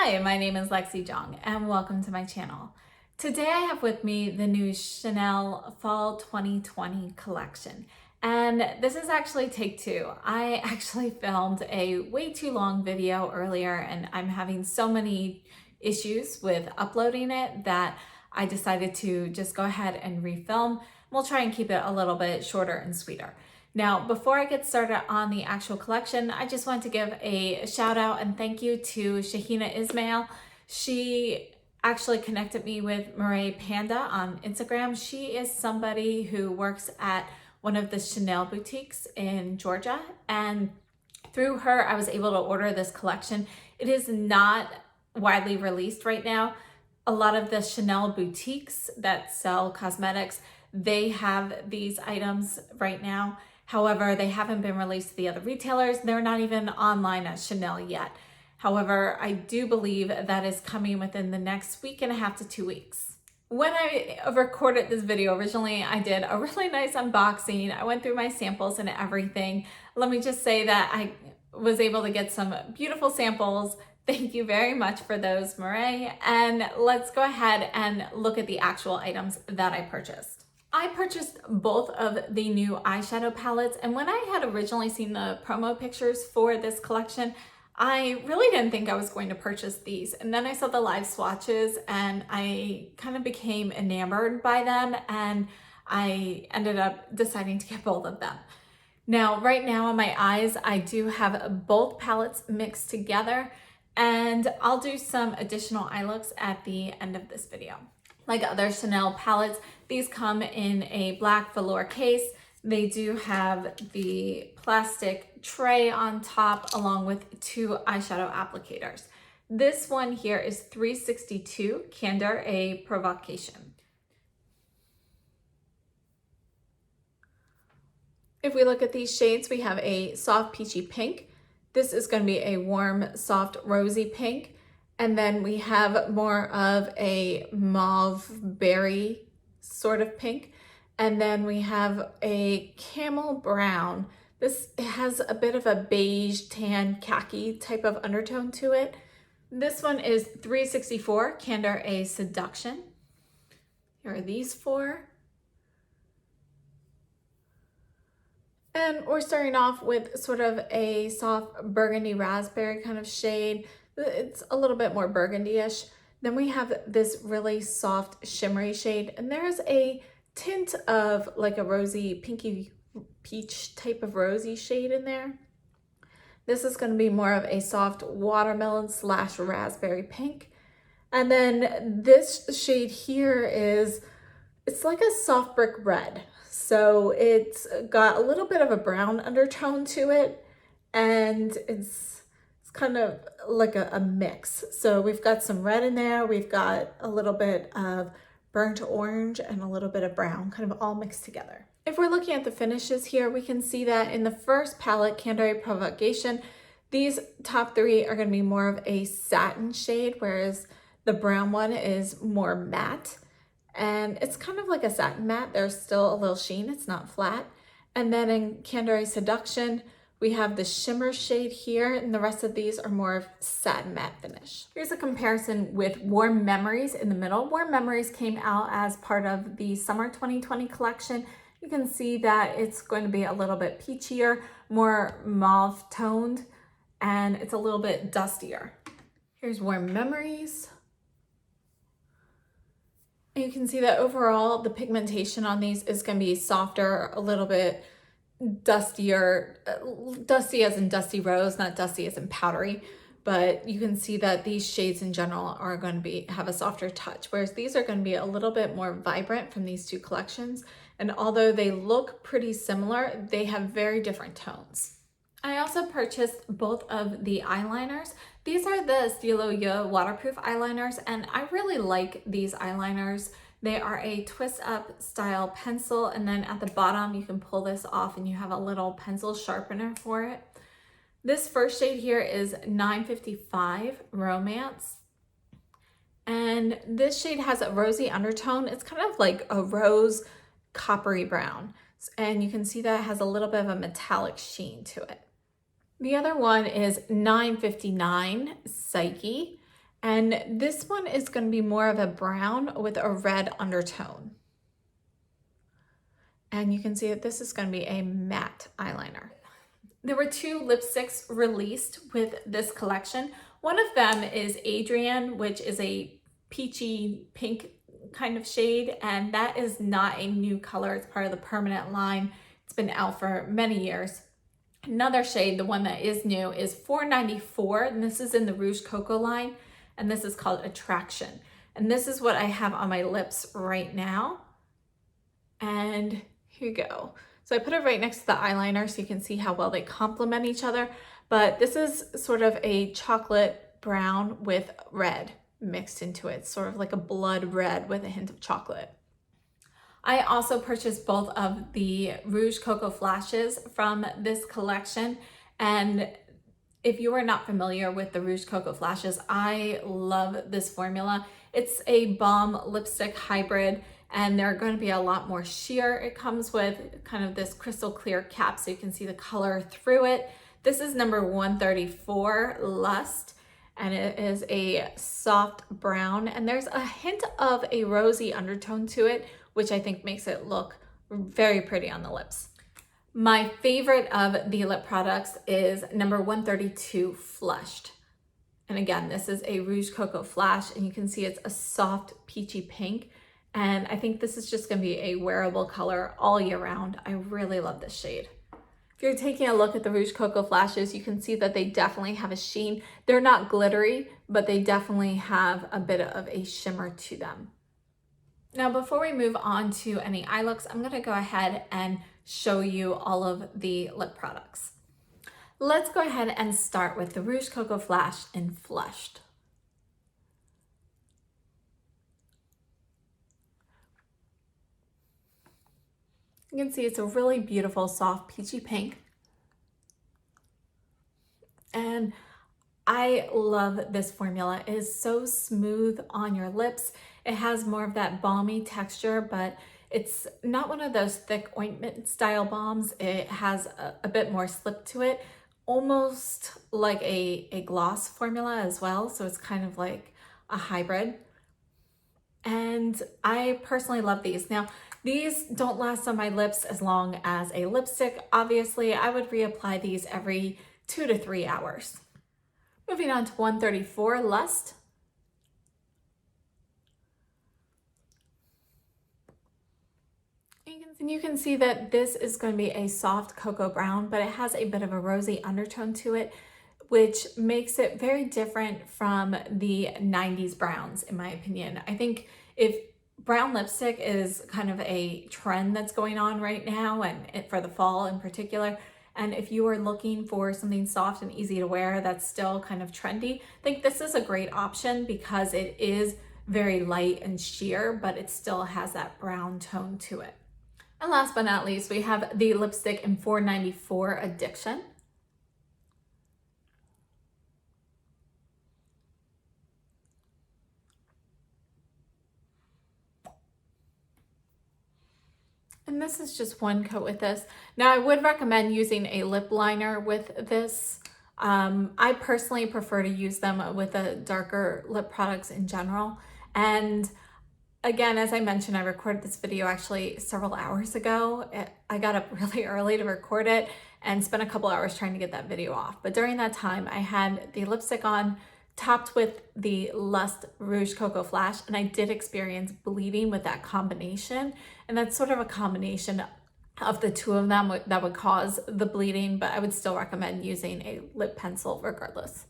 Hi, my name is Lexi Jong and welcome to my channel. Today I have with me the new Chanel Fall 2020 collection. And this is actually take two. I actually filmed a way too long video earlier and I'm having so many issues with uploading it that I decided to just go ahead and refilm. We'll try and keep it a little bit shorter and sweeter. Now, before I get started on the actual collection, I just want to give a shout out and thank you to Shahina Ismail. She actually connected me with Marae Panda on Instagram. She is somebody who works at one of the Chanel boutiques in Georgia, and through her, I was able to order this collection. It is not widely released right now. A lot of the Chanel boutiques that sell cosmetics, they have these items right now. However, they haven't been released to the other retailers. They're not even online at Chanel yet. However, I do believe that is coming within the next week and a half to 2 weeks. When I recorded this video originally, I did a really nice unboxing. I went through my samples and everything. Let me just say that I was able to get some beautiful samples. Thank you very much for those, Marae. And let's go ahead and look at the actual items that I purchased. I purchased both of the new eyeshadow palettes, and when I had originally seen the promo pictures for this collection, I really didn't think I was going to purchase these. And then I saw the live swatches and I kind of became enamored by them, and I ended up deciding to get both of them. Now, right now on my eyes, I do have both palettes mixed together, and I'll do some additional eye looks at the end of this video. Like other Chanel palettes, these come in a black velour case. They do have the plastic tray on top along with 2 eyeshadow applicators. This one here is 362 Candor A Provocation. If we look at these shades, we have a soft peachy pink. This is going to be a warm, soft, rosy pink. And then we have more of a mauve berry sort of pink. And then we have a camel brown. This has a bit of a beige, tan, khaki type of undertone to it. This one is 364 Candor A Seduction. Here are these 4. And we're starting off with sort of a soft burgundy raspberry kind of shade. It's a little bit more burgundy-ish. Then we have this really soft shimmery shade, and there's a tint of like a rosy, pinky peach type of rosy shade in there. This is going to be more of a soft watermelon / raspberry pink. And then this shade here it's like a soft brick red. So it's got a little bit of a brown undertone to it, and it's kind of like a mix. So we've got some red in there, we've got a little bit of burnt orange and a little bit of brown, kind of all mixed together. If we're looking at the finishes here, we can see that in the first palette, Candor A Provocation, these top 3 are going to be more of a satin shade, whereas the brown one is more matte. And it's kind of like a satin matte. There's still a little sheen, it's not flat. And then in Candor A Seduction, we have the shimmer shade here, and the rest of these are more of satin matte finish. Here's a comparison with Warm Memories in the middle. Warm Memories came out as part of the Summer 2020 collection. You can see that it's going to be a little bit peachier, more mauve toned, and it's a little bit dustier. Here's Warm Memories. And you can see that overall the pigmentation on these is going to be softer, a little bit dustier, dusty as in dusty rose, not dusty as in powdery, but you can see that these shades in general are going to have a softer touch, whereas these are going to be a little bit more vibrant from these 2 collections. And although they look pretty similar, they have very different tones. I also purchased both of the eyeliners. These are the Stylo Yeux Waterproof eyeliners, and I really like these eyeliners. They are a twist up style pencil, and then at the bottom you can pull this off and you have a little pencil sharpener for it. This first shade here is 955 Romance, and this shade has a rosy undertone. It's kind of like a rose coppery brown, and you can see that it has a little bit of a metallic sheen to it. The other one is 959 Psyche, And this one is going to be more of a brown with a red undertone. And you can see that this is going to be a matte eyeliner. There were 2 lipsticks released with this collection. One of them is Adrian, which is a peachy pink kind of shade, and that is not a new color. It's part of the permanent line. It's been out for many years. Another shade, the one that is new, is $4.94, and this is in the Rouge Coco line, and this is called Attraction. And this is what I have on my lips right now. And here you go. So I put it right next to the eyeliner so you can see how well they complement each other. But this is sort of a chocolate brown with red mixed into it, sort of like a blood red with a hint of chocolate. I also purchased both of the Rouge Coco Flashes from this collection. And if you are not familiar with the Rouge Coco Flashes, I love this formula. It's a balm lipstick hybrid, and they're going to be a lot more sheer. It comes with kind of this crystal clear cap so you can see the color through it. This is number 134, Lust, and it is a soft brown, and there's a hint of a rosy undertone to it, which I think makes it look very pretty on the lips. My favorite of the lip products is number 132, Flushed. And again, this is a Rouge Coco Flash, and you can see it's a soft peachy pink. And I think this is just gonna be a wearable color all year round. I really love this shade. If you're taking a look at the Rouge Coco Flashes, you can see that they definitely have a sheen. They're not glittery, but they definitely have a bit of a shimmer to them. Now, before we move on to any eye looks, I'm gonna go ahead and show you all of the lip products. Let's go ahead and start with the Rouge Coco Flash in Flushed. You can see it's a really beautiful, soft, peachy pink. And I love this formula. It is so smooth on your lips. It has more of that balmy texture, but it's not one of those thick ointment style balms. It has a bit more slip to it, almost like a gloss formula as well. So it's kind of like a hybrid. And I personally love these. Now, these don't last on my lips as long as a lipstick. Obviously, I would reapply these every 2 to 3 hours. Moving on to 134, Lust. And you can see that this is going to be a soft cocoa brown, but it has a bit of a rosy undertone to it, which makes it very different from the 90s browns, in my opinion. I think if brown lipstick is kind of a trend that's going on right now, and for the fall in particular, and if you are looking for something soft and easy to wear that's still kind of trendy, I think this is a great option because it is very light and sheer, but it still has that brown tone to it. And last but not least, we have the lipstick in 494, Addiction. And this is just one coat with this. Now, I would recommend using a lip liner with this. I personally prefer to use them with the darker lip products in general. And again, as I mentioned, I recorded this video actually several hours ago. I got up really early to record it and spent a couple hours trying to get that video off. But during that time, I had the lipstick on, topped with the Lust Rouge Coco Flash, and I did experience bleeding with that combination. And that's sort of a combination of the two of them that would cause the bleeding, but I would still recommend using a lip pencil regardless.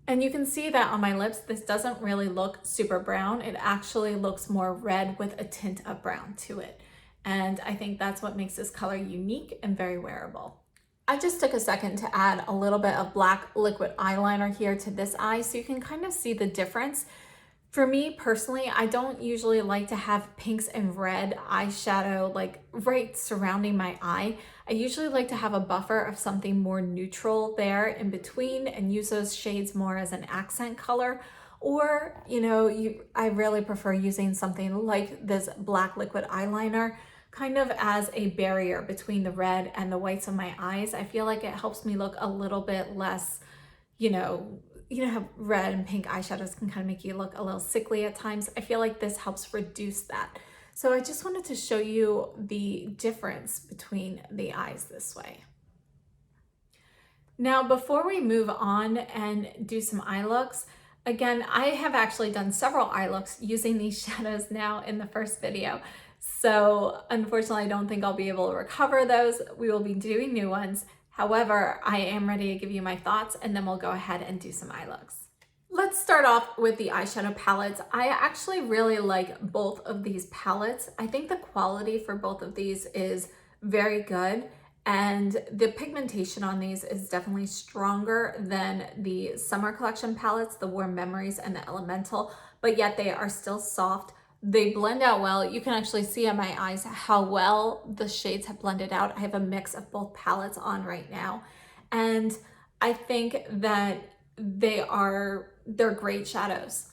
And you can see that on my lips, this doesn't really look super brown. It actually looks more red with a tint of brown to it. And I think that's what makes this color unique and very wearable. I just took a second to add a little bit of black liquid eyeliner here to this eye so you can kind of see the difference. For me personally, I don't usually like to have pinks and red eyeshadow like right surrounding my eye. I usually like to have a buffer of something more neutral there in between and use those shades more as an accent color. Or, I really prefer using something like this black liquid eyeliner kind of as a barrier between the red and the whites of my eyes. I feel like it helps me look a little bit less, you know how red and pink eyeshadows can kind of make you look a little sickly at times. I feel like this helps reduce that. So I just wanted to show you the difference between the eyes this way. Now, before we move on and do some eye looks, again, I have actually done several eye looks using these shadows now in the first video. So unfortunately, I don't think I'll be able to recover those. We will be doing new ones. However, I am ready to give you my thoughts, and then we'll go ahead and do some eye looks. Let's start off with the eyeshadow palettes. I actually really like both of these palettes. I think the quality for both of these is very good, and the pigmentation on these is definitely stronger than the summer collection palettes, the Warm Memories and the Elemental, but yet they are still soft. They blend out well. You can actually see on my eyes how well the shades have blended out. I have a mix of both palettes on right now, and I think that they're great shadows.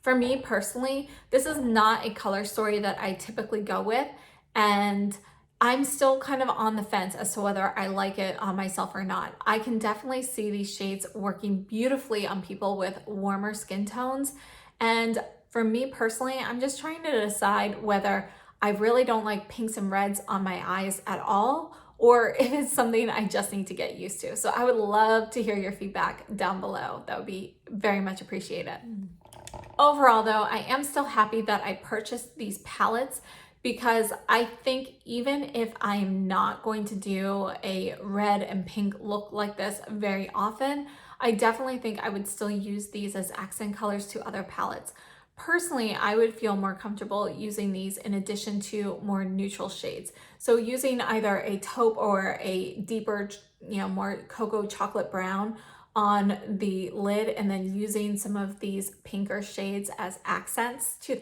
For me personally, this is not a color story that I typically go with, and I'm still kind of on the fence as to whether I like it on myself or not. I can definitely see these shades working beautifully on people with warmer skin tones, and for me personally, I'm just trying to decide whether I really don't like pinks and reds on my eyes at all, or if it's something I just need to get used to. So I would love to hear your feedback down below. That would be very much appreciated. Overall though, I am still happy that I purchased these palettes, because I think even if I'm not going to do a red and pink look like this very often, I definitely think I would still use these as accent colors to other palettes. Personally, I would feel more comfortable using these in addition to more neutral shades. So using either a taupe or a deeper, more cocoa chocolate brown on the lid, and then using some of these pinker shades as accents to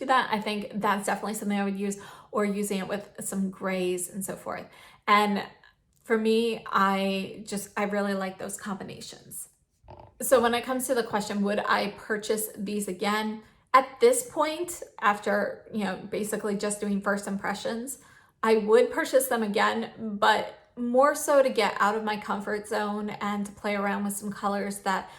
that. I think that's definitely something I would use, or using it with some grays and so forth. And for me, I really like those combinations. So when it comes to the question, would I purchase these again? At this point, after, basically just doing first impressions, I would purchase them again, but more so to get out of my comfort zone and to play around with some colors that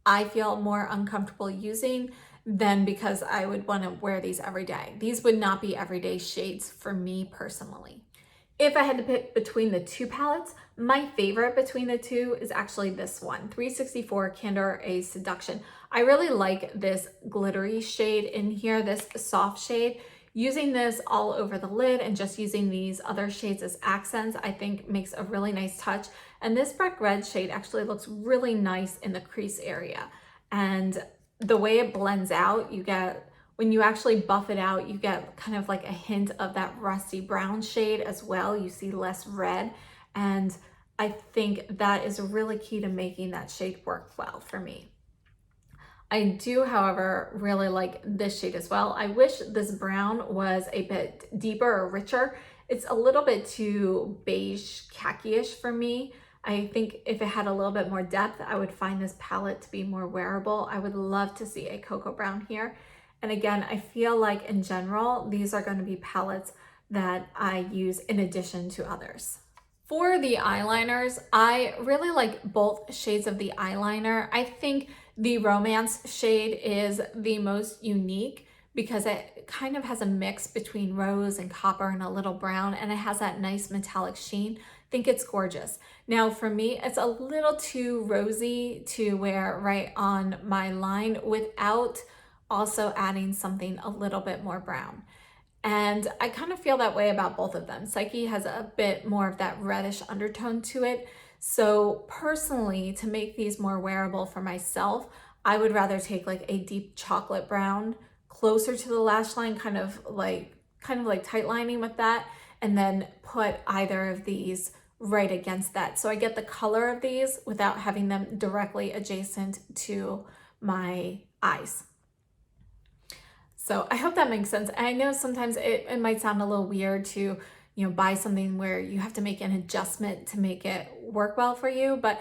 I feel more uncomfortable using than because I would want to wear these every day. These would not be everyday shades for me personally. If I had to pick between the two palettes, my favorite between the two is actually this one, 364 Candor A Seduction. I really like this glittery shade in here, this soft shade. Using this all over the lid and just using these other shades as accents, I think makes a really nice touch. And this brick red shade actually looks really nice in the crease area. And the way it blends out, when you actually buff it out, you get kind of like a hint of that rusty brown shade as well. You see less red, and I think that is really key to making that shade work well for me. I do, however, really like this shade as well. I wish this brown was a bit deeper or richer. It's a little bit too beige khaki-ish for me. I think if it had a little bit more depth, I would find this palette to be more wearable. I would love to see a cocoa brown here. And again, I feel like in general, these are going to be palettes that I use in addition to others. For the eyeliners, I really like both shades of the eyeliner. I think the Romance shade is the most unique because it kind of has a mix between rose and copper and a little brown, and it has that nice metallic sheen. I think it's gorgeous. Now for me, it's a little too rosy to wear right on my line without also adding something a little bit more brown. And I kind of feel that way about both of them. Psyche has a bit more of that reddish undertone to it. So personally, to make these more wearable for myself, I would rather take like a deep chocolate brown closer to the lash line, kind of like tight lining with that, and then put either of these right against that. So I get the color of these without having them directly adjacent to my eyes. So I hope that makes sense. I know sometimes it might sound a little weird to, buy something where you have to make an adjustment to make it work well for you. But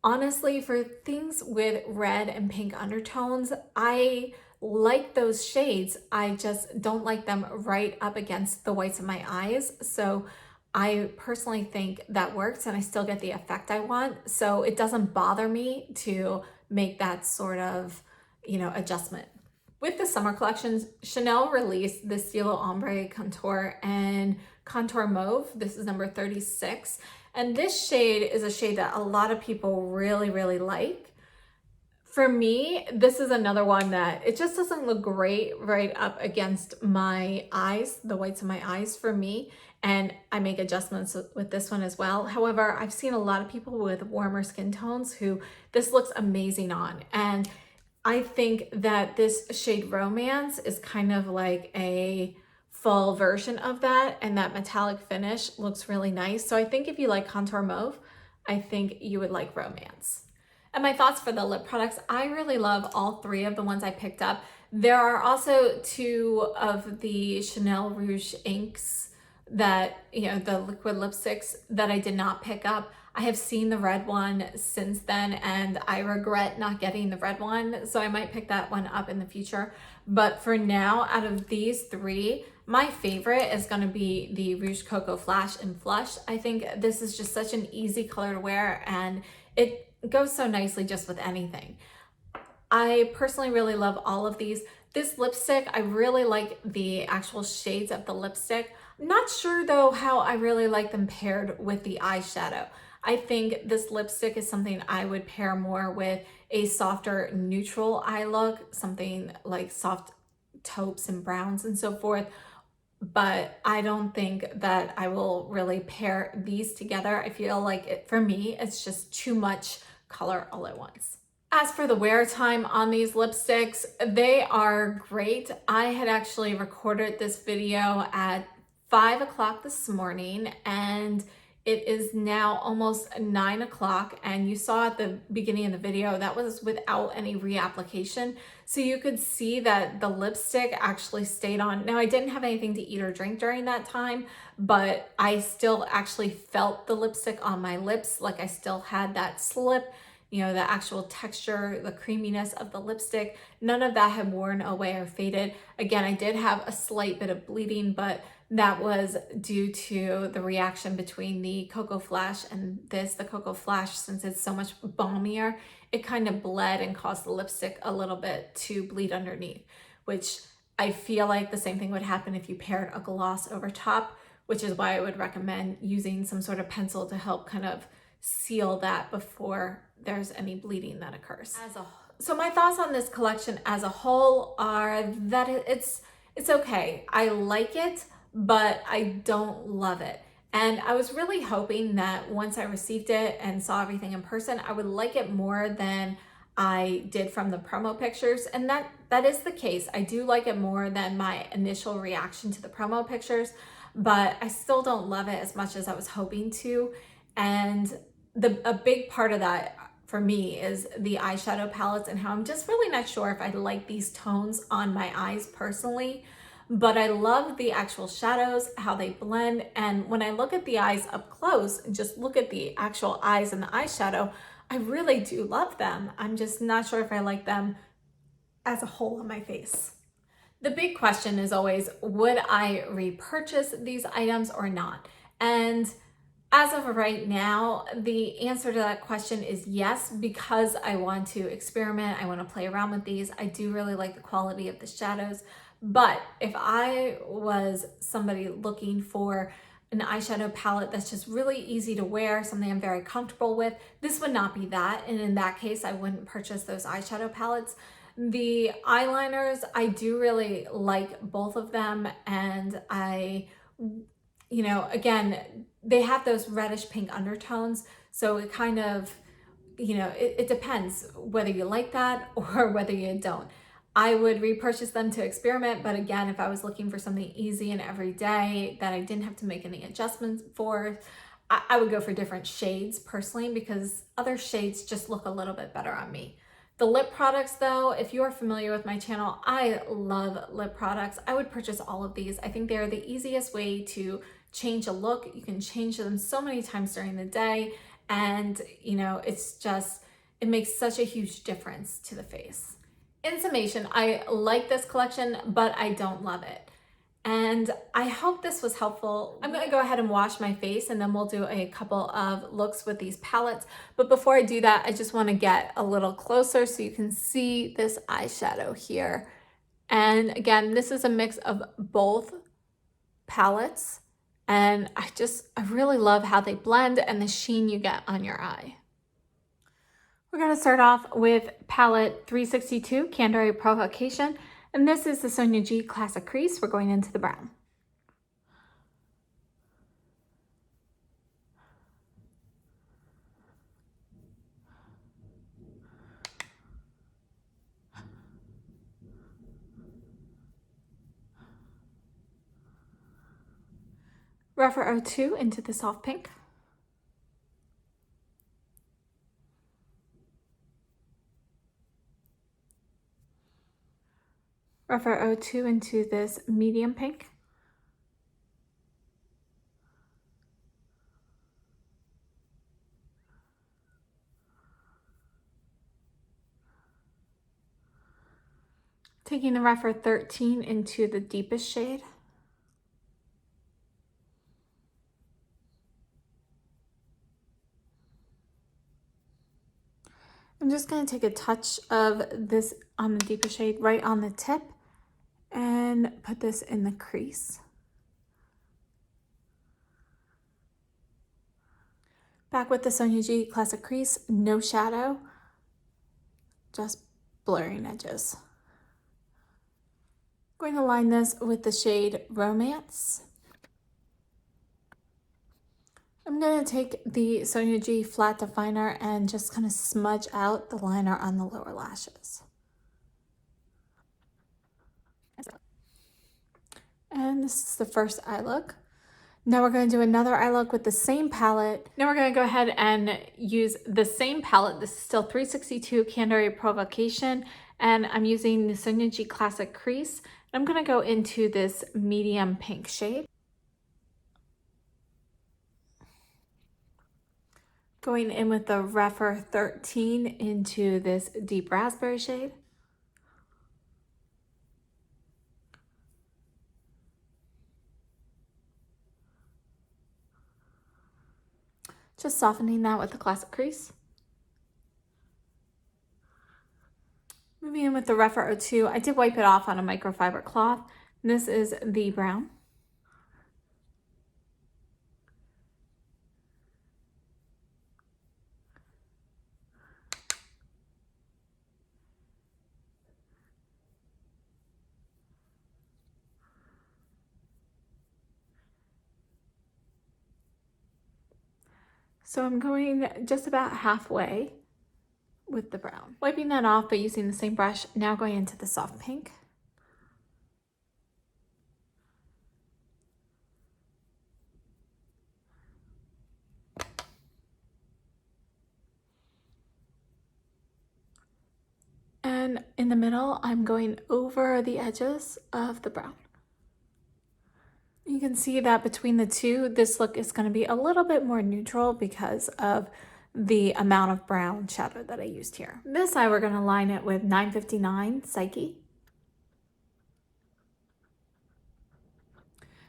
honestly, for things with red and pink undertones, I like those shades. I just don't like them right up against the whites of my eyes. So I personally think that works and I still get the effect I want. So it doesn't bother me to make that sort of, adjustment. With the summer collections, Chanel released the Stylo Ombre Contour and Contour Mauve. This is number 36. And this shade is a shade that a lot of people really, really like. For me, this is another one that it just doesn't look great right up against my eyes, the whites of my eyes for me. And I make adjustments with this one as well. However, I've seen a lot of people with warmer skin tones who this looks amazing on. And I think that this shade Romance is kind of like a fall version of that, and that metallic finish looks really nice. So I think if you like Contour Mauve, I think you would like Romance. And my thoughts for the lip products, I really love all three of the ones I picked up. There are also two of the Chanel Rouge inks that, the liquid lipsticks that I did not pick up. I have seen the red one since then, and I regret not getting the red one, so I might pick that one up in the future. But for now, out of these three, my favorite is going to be the Rouge Coco Flash in Flush. I think this is just such an easy color to wear, and it goes so nicely just with anything. I personally really love all of these. This lipstick, I really like the actual shades of the lipstick. I'm not sure though how I really like them paired with the eyeshadow. I think this lipstick is something I would pair more with a softer neutral eye look, something like soft taupes and browns and so forth. But I don't think that I will really pair these together. I feel like for me, it's just too much color all at once. As for the wear time on these lipsticks, they are great. I had actually recorded this video at 5 o'clock this morning, and it is now almost 9 o'clock, and you saw at the beginning of the video that was without any reapplication. So you could see that the lipstick actually stayed on. Now I didn't have anything to eat or drink during that time, but I still actually felt the lipstick on my lips. Like I still had that slip, the actual texture, the creaminess of the lipstick. None of that had worn away or faded. Again, I did have a slight bit of bleeding, but that was due to the reaction between the Coco Flash and this. The Coco Flash, since it's so much balmier, it kind of bled and caused the lipstick a little bit to bleed underneath, which I feel like the same thing would happen if you paired a gloss over top, which is why I would recommend using some sort of pencil to help kind of seal that before there's any bleeding that occurs. So my thoughts on this collection as a whole are that it's okay. I like it, but I don't love it. And I was really hoping that once I received it and saw everything in person, I would like it more than I did from the promo pictures. And that is the case. I do like it more than my initial reaction to the promo pictures, but I still don't love it as much as I was hoping to. And a big part of that for me is the eyeshadow palettes and how I'm just really not sure if I like these tones on my eyes personally. But I love the actual shadows, how they blend. And when I look at the eyes up close and just look at the actual eyes and the eyeshadow, I really do love them. I'm just not sure if I like them as a whole on my face. The big question is always, would I repurchase these items or not? And as of right now, the answer to that question is yes, because I want to experiment. I want to play around with these. I do really like the quality of the shadows. But if I was somebody looking for an eyeshadow palette that's just really easy to wear, something I'm very comfortable with, this would not be that. And in that case, I wouldn't purchase those eyeshadow palettes. The eyeliners, I do really like both of them. And again, they have those reddish pink undertones. So it kind of, it depends whether you like that or whether you don't. I would repurchase them to experiment, but again, if I was looking for something easy and everyday that I didn't have to make any adjustments for, I would go for different shades personally, because other shades just look a little bit better on me. The lip products though, if you are familiar with my channel, I love lip products. I would purchase all of these. I think they're the easiest way to change a look. You can change them so many times during the day, and it makes such a huge difference to the face. In summation, I like this collection, but I don't love it. And I hope this was helpful. I'm gonna go ahead and wash my face and then we'll do a couple of looks with these palettes. But before I do that, I just wanna get a little closer so you can see this eyeshadow here. And again, this is a mix of both palettes. And I really love how they blend and the sheen you get on your eye. We're gonna start off with palette 362, Candor Provocation. And this is the Sonia G Classic Crease. We're going into the brown. Refer 02 into the soft pink. Refer 02 into this medium pink. Taking the Refer 13 into the deepest shade. I'm just going to take a touch of this on the deepest shade right on the tip and put this in the crease. Back with the Sonia G Classic Crease, no shadow, just blurring edges. Going to line this with the shade Romance. I'm going to take the Sonia G Flat Definer and just kind of smudge out the liner on the lower lashes. And this is the first eye look. Now we're going to do another eye look with the same palette. Now we're going to go ahead and use the same palette. This is still 362 Candor Provocation, and I'm using the Sonia G Classic Crease. I'm going to go into this medium pink shade. Going in with the Refer 13 into this deep raspberry shade. Just softening that with the Classic Crease. Moving in with the Refer 02, I did wipe it off on a microfiber cloth. This is the brown. So I'm going just about halfway with the brown. Wiping that off, but using the same brush, now going into the soft pink. And in the middle, I'm going over the edges of the brown. You can see that between the two, this look is going to be a little bit more neutral because of the amount of brown shadow that I used here. This eye, we're going to line it with 959 Psyche.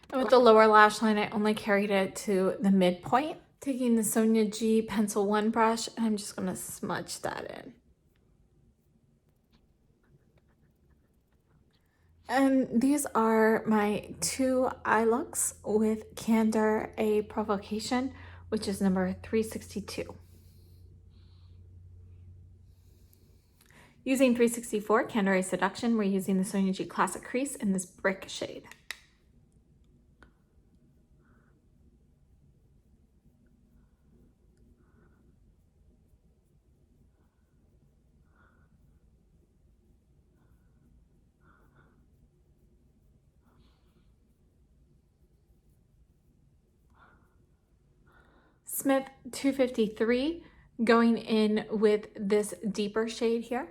And with the lower lash line, I only carried it to the midpoint. Taking the Sonia G Pencil 1 brush, and I'm just going to smudge that in. And these are my two eye looks with Candor A Provocation, which is number 362. Using 364 Candor A Seduction, we're using the Sonia G Classic Crease in this brick shade. Smith 253, going in with this deeper shade here.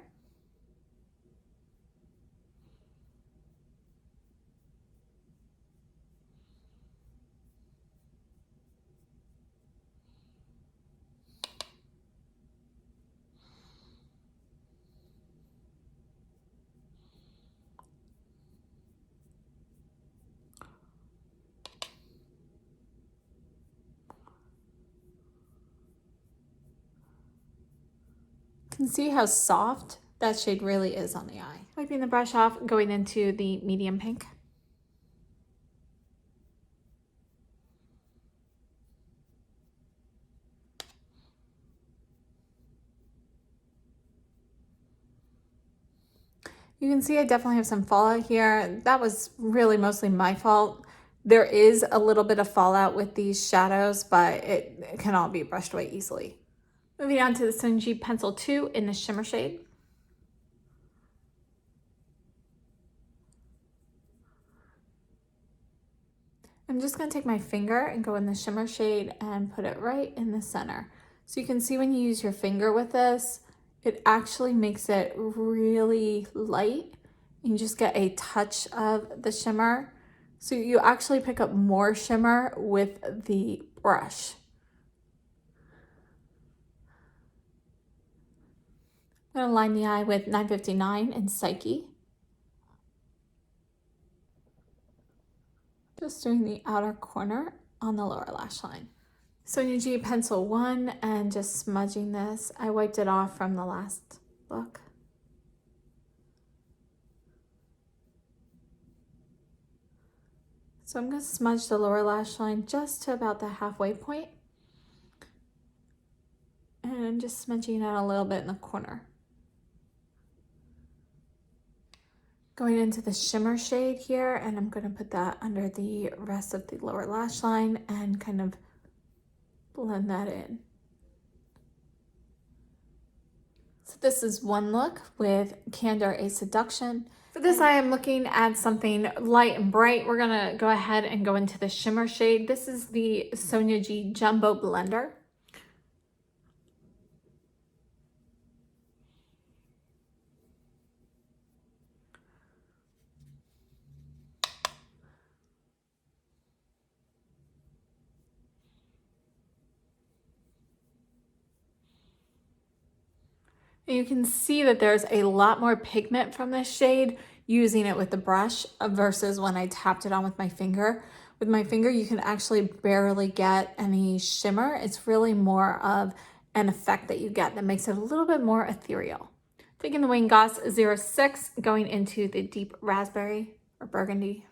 can see how soft that shade really is on the eye. Wiping the brush off, going into the medium pink. You can see I definitely have some fallout here. That was really mostly my fault. There is a little bit of fallout with these shadows, but it can all be brushed away easily. Moving on to the Givenchy Pencil 2 in the shimmer shade. I'm just going to take my finger and go in the shimmer shade and put it right in the center. So you can see when you use your finger with this, it actually makes it really light. You just get a touch of the shimmer. So you actually pick up more shimmer with the brush. I'm going to line the eye with 959 and Psyche. Just doing the outer corner on the lower lash line. Sonia G Pencil 1 and just smudging this. I wiped it off from the last look. So I'm going to smudge the lower lash line just to about the halfway point. And I'm just smudging out a little bit in the corner. Going into the shimmer shade here, and I'm going to put that under the rest of the lower lash line and kind of blend that in. So this is one look with Candor A Seduction. For this eye, I'm looking at something light and bright. We're going to go ahead and go into the shimmer shade. This is the Sonia G Jumbo Blender. And you can see that there's a lot more pigment from this shade using it with the brush versus when I tapped it on with my finger. With my finger, you can actually barely get any shimmer. It's really more of an effect that you get that makes it a little bit more ethereal. Taking the Wayne Goss 06, going into the deep raspberry or burgundy.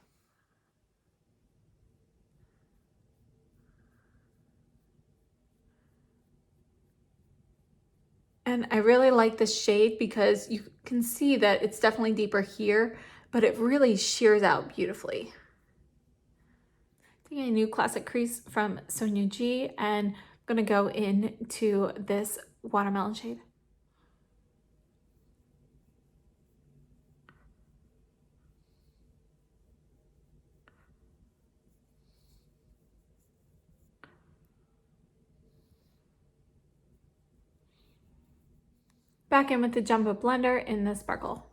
And I really like this shade because you can see that it's definitely deeper here, but it really shears out beautifully. Taking a new classic crease from Sonia G, and I'm gonna go into this watermelon shade. Back in with the Jumbo Blender in the Sparkle.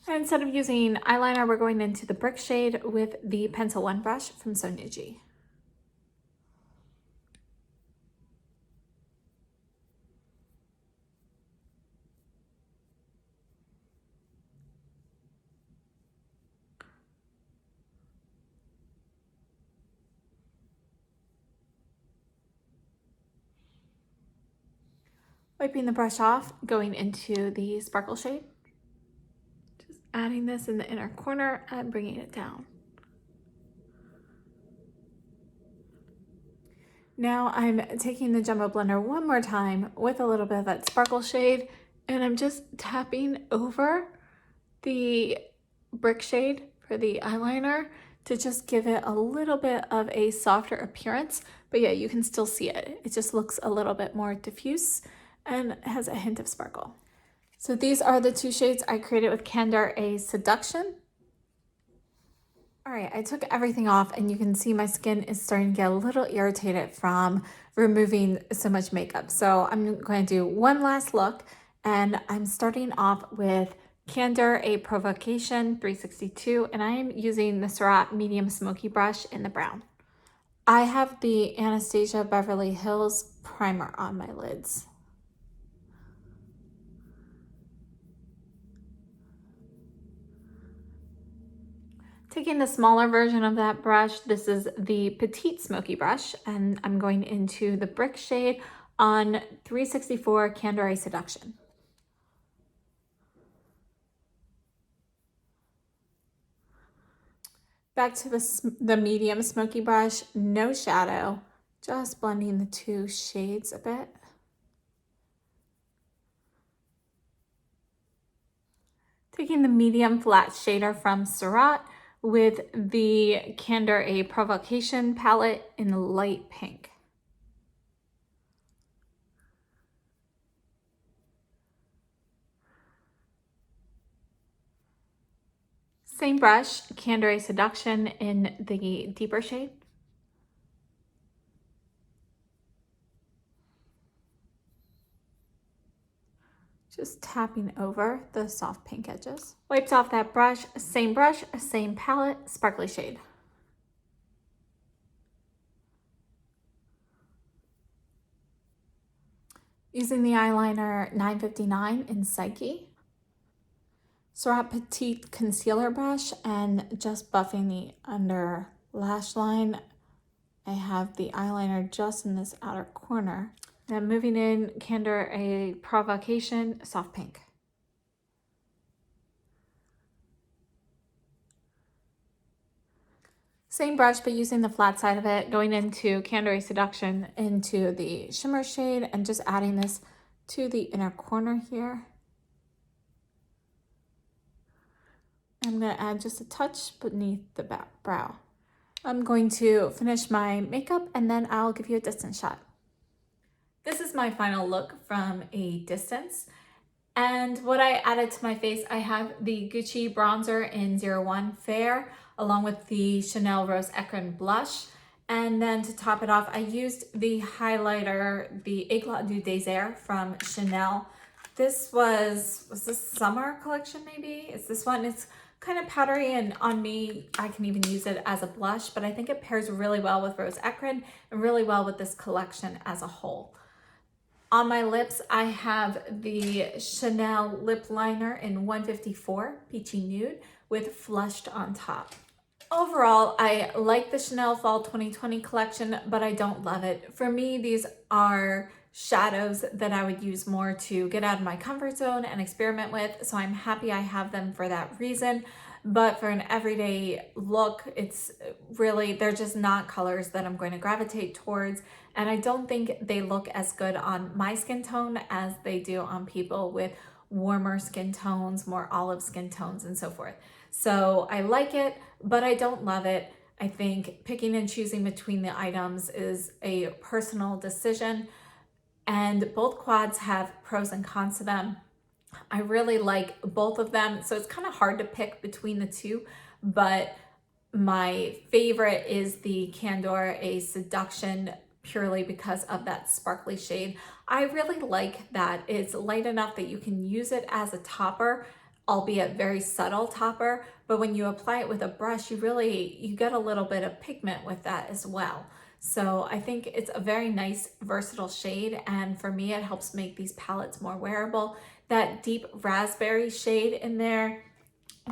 And instead of using eyeliner, we're going into the brick shade with the Pencil 1 brush from Sonia G. Wiping the brush off, going into the Sparkle shade. Just adding this in the inner corner and bringing it down. Now I'm taking the Jumbo Blender one more time with a little bit of that Sparkle shade, and I'm just tapping over the brick shade for the eyeliner to just give it a little bit of a softer appearance. But yeah, you can still see it. It just looks a little bit more diffuse and has a hint of sparkle. So these are the two shades I created with Candor A Seduction. All right, I took everything off and you can see my skin is starting to get a little irritated from removing so much makeup. So I'm going to do one last look, and I'm starting off with Candor A Provocation 362, and I am using the Surratt medium smoky brush in the brown. I have the Anastasia Beverly Hills primer on my lids. Taking the smaller version of that brush, this is the Petite Smoky brush, and I'm going into the Brick shade on 364 Candor Seduction. Back to the medium smoky brush, no shadow, just blending the two shades a bit. Taking the medium flat shader from Surratt with the Candor A Provocation palette in light pink. Same brush, Candor A Seduction in the deeper shade. Just tapping over the soft pink edges. Wiped off that brush, same palette, sparkly shade. Using the eyeliner 959 in Psyche. Surratt Petite concealer brush and just buffing the under lash line. I have the eyeliner just in this outer corner. Then moving in Candor A Provocation, soft pink. Same brush, but using the flat side of it, going into Candor A Seduction into the shimmer shade and just adding this to the inner corner here. I'm going to add just a touch beneath the brow. I'm going to finish my makeup and then I'll give you a distance shot. This is my final look from a distance. And what I added to my face, I have the Gucci bronzer in 01 Fair, along with the Chanel Rose Ecrin blush. And then to top it off, I used the highlighter, the Éclat du Désert from Chanel. This was this summer collection maybe? It's this one. It's kind of powdery, and on me, I can even use it as a blush, but I think it pairs really well with Rose Ecrin and really well with this collection as a whole. On my lips, I have the Chanel lip liner in 154 Peachy Nude with Flushed on top. Overall, I like the Chanel Fall 2020 collection, but I don't love it. For me, these are shadows that I would use more to get out of my comfort zone and experiment with, so I'm happy I have them for that reason. But for an everyday look, it's really, they're just not colors that I'm going to gravitate towards, and I don't think they look as good on my skin tone as they do on people with warmer skin tones, more olive skin tones, and so forth. So I like it, but I don't love it. I think picking and choosing between the items is a personal decision, and both quads have pros and cons to them. I really like both of them, so it's kind of hard to pick between the two, but my favorite is the Candor A Seduction, purely because of that sparkly shade. I really like that it's light enough that you can use it as a topper, albeit very subtle topper, but when you apply it with a brush, you get a little bit of pigment with that as well. So I think it's a very nice versatile shade, and for me it helps make these palettes more wearable. That deep raspberry shade in there,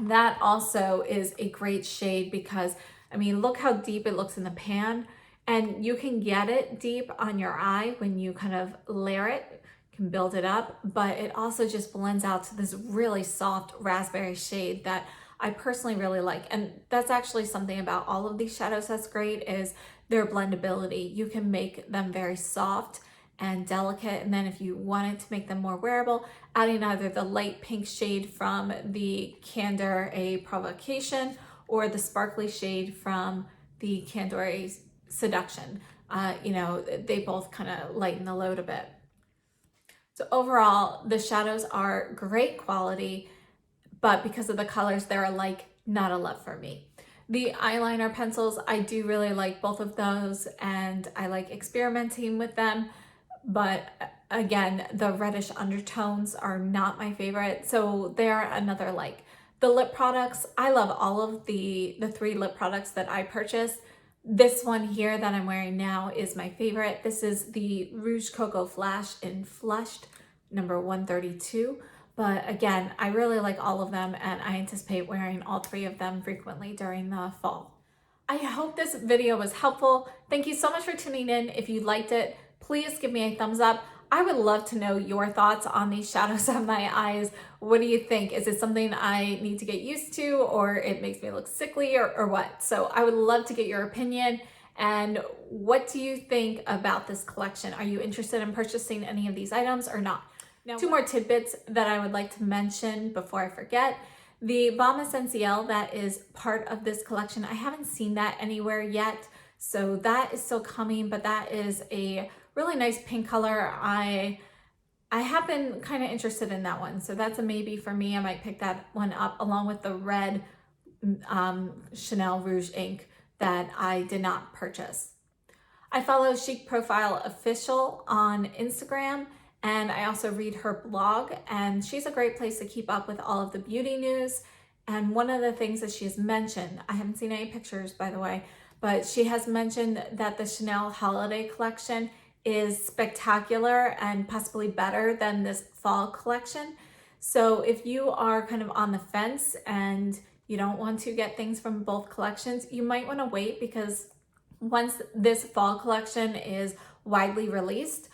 that also is a great shade because, I mean, look how deep it looks in the pan, and you can get it deep on your eye when you kind of layer it, can build it up, but it also just blends out to this really soft raspberry shade that I personally really like. And that's actually something about all of these shadows that's great, is their blendability. You can make them very soft and delicate, and then if you wanted to make them more wearable, adding either the light pink shade from the Candor A Provocation or the sparkly shade from the Candor A Seduction. They both kind of lighten the load a bit. So overall, the shadows are great quality, but because of the colors, they're not a love for me. The eyeliner pencils, I do really like both of those, and I like experimenting with them. But again, the reddish undertones are not my favorite. So they're another like. The lip products, I love all of the 3 lip products that I purchased. This one here that I'm wearing now is my favorite. This is the Rouge Coco Flash in Flushed, number 132. But again, I really like all of them and I anticipate wearing all 3 of them frequently during the fall. I hope this video was helpful. Thank you so much for tuning in. If you liked it, please give me a thumbs up. I would love to know your thoughts on these shadows on my eyes. What do you think? Is it something I need to get used to, or it makes me look sickly, or what? So I would love to get your opinion. And what do you think about this collection? Are you interested in purchasing any of these items or not? Now, 2 more tidbits that I would like to mention before I forget. The Balm Essentiel that is part of this collection, I haven't seen that anywhere yet, so that is still coming, but that is a really nice pink color. I have been kind of interested in that one, so that's a maybe for me. I might pick that one up along with the red Chanel Rouge ink that I did not purchase. I follow Chic Profile Official on Instagram, and I also read her blog, and she's a great place to keep up with all of the beauty news. And one of the things that she has mentioned, I haven't seen any pictures by the way, but she has mentioned that the Chanel holiday collection is spectacular and possibly better than this fall collection. So if you are kind of on the fence and you don't want to get things from both collections, you might want to wait, because once this fall collection is widely released,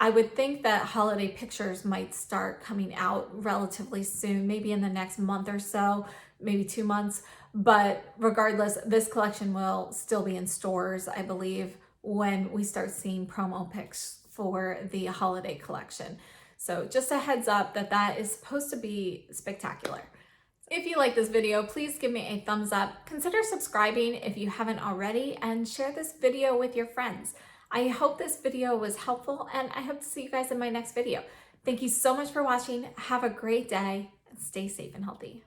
I would think that holiday pictures might start coming out relatively soon, maybe in the next month or so, maybe 2 months. But regardless, this collection will still be in stores, I believe, when we start seeing promo pics for the holiday collection. So just a heads up that that is supposed to be spectacular. If you like this video, please give me a thumbs up. Consider subscribing if you haven't already, and share this video with your friends. I hope this video was helpful, and I hope to see you guys in my next video. Thank you so much for watching. Have a great day and stay safe and healthy.